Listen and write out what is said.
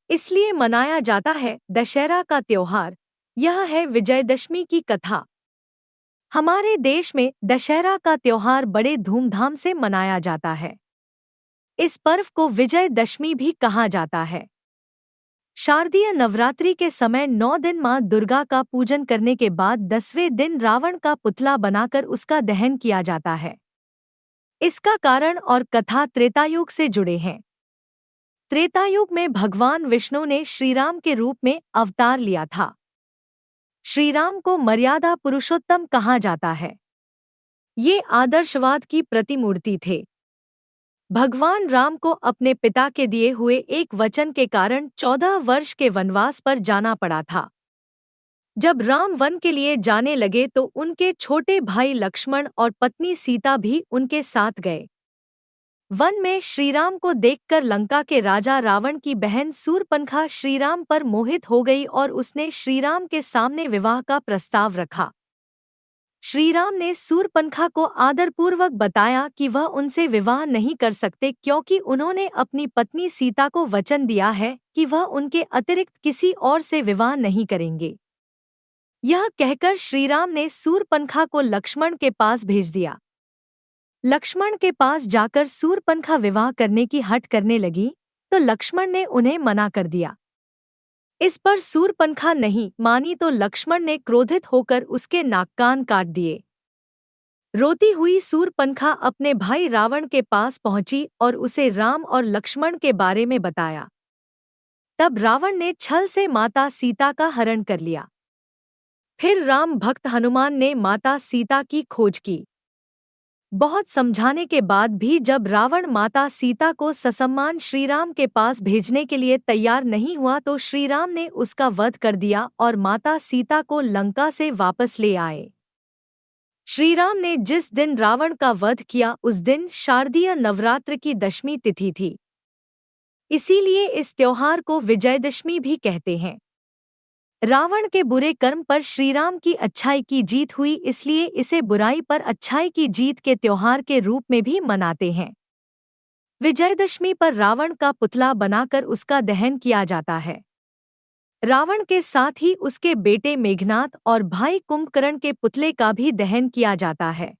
इसलिए मनाया जाता है दशहरा का त्योहार। यह है विजयदशमी की कथा। हमारे देश में दशहरा का त्योहार बड़े धूमधाम से मनाया जाता है। इस पर्व को विजयदशमी भी कहा जाता है। शारदीय नवरात्रि के समय 9 दिन मां दुर्गा का पूजन करने के बाद 10वें दिन रावण का पुतला बनाकर उसका दहन किया जाता है। इसका कारण और कथा त्रेतायुग से जुड़े हैं। त्रेतायुग में भगवान विष्णु ने श्रीराम के रूप में अवतार लिया था। श्रीराम को मर्यादा पुरुषोत्तम कहा जाता है। ये आदर्शवाद की प्रतिमूर्ति थे। भगवान राम को अपने पिता के दिए हुए एक वचन के कारण 14 वर्ष के वनवास पर जाना पड़ा था। जब राम वन के लिए जाने लगे तो उनके छोटे भाई लक्ष्मण और पत्नी सीता भी उनके साथ गए। वन में श्रीराम को देखकर लंका के राजा रावण की बहन शूर्पणखा श्रीराम पर मोहित हो गई और उसने श्रीराम के सामने विवाह का प्रस्ताव रखा। श्रीराम ने शूर्पणखा को आदरपूर्वक बताया कि वह उनसे विवाह नहीं कर सकते क्योंकि उन्होंने अपनी पत्नी सीता को वचन दिया है कि वह उनके अतिरिक्त किसी और से विवाह नहीं करेंगे। यह कहकर श्रीराम ने शूर्पणखा को लक्ष्मण के पास भेज दिया। लक्ष्मण के पास जाकर शूर्पणखा विवाह करने की हठ करने लगी तो लक्ष्मण ने उन्हें मना कर दिया। इस पर शूर्पणखा नहीं मानी तो लक्ष्मण ने क्रोधित होकर उसके नाक कान काट दिए। रोती हुई शूर्पणखा अपने भाई रावण के पास पहुंची और उसे राम और लक्ष्मण के बारे में बताया। तब रावण ने छल से माता सीता का हरण कर लिया। फिर राम भक्त हनुमान ने माता सीता की खोज की। बहुत समझाने के बाद भी जब रावण माता सीता को ससम्मान श्रीराम के पास भेजने के लिए तैयार नहीं हुआ तो श्रीराम ने उसका वध कर दिया और माता सीता को लंका से वापस ले आए। श्रीराम ने जिस दिन रावण का वध किया उस दिन शारदीय नवरात्र की दशमी तिथि थी। इसीलिए इस त्योहार को विजयदशमी भी कहते हैं। रावण के बुरे कर्म पर श्रीराम की अच्छाई की जीत हुई, इसलिए इसे बुराई पर अच्छाई की जीत के त्योहार के रूप में भी मनाते हैं। विजयदशमी पर रावण का पुतला बनाकर उसका दहन किया जाता है। रावण के साथ ही उसके बेटे मेघनाद और भाई कुंभकर्ण के पुतले का भी दहन किया जाता है।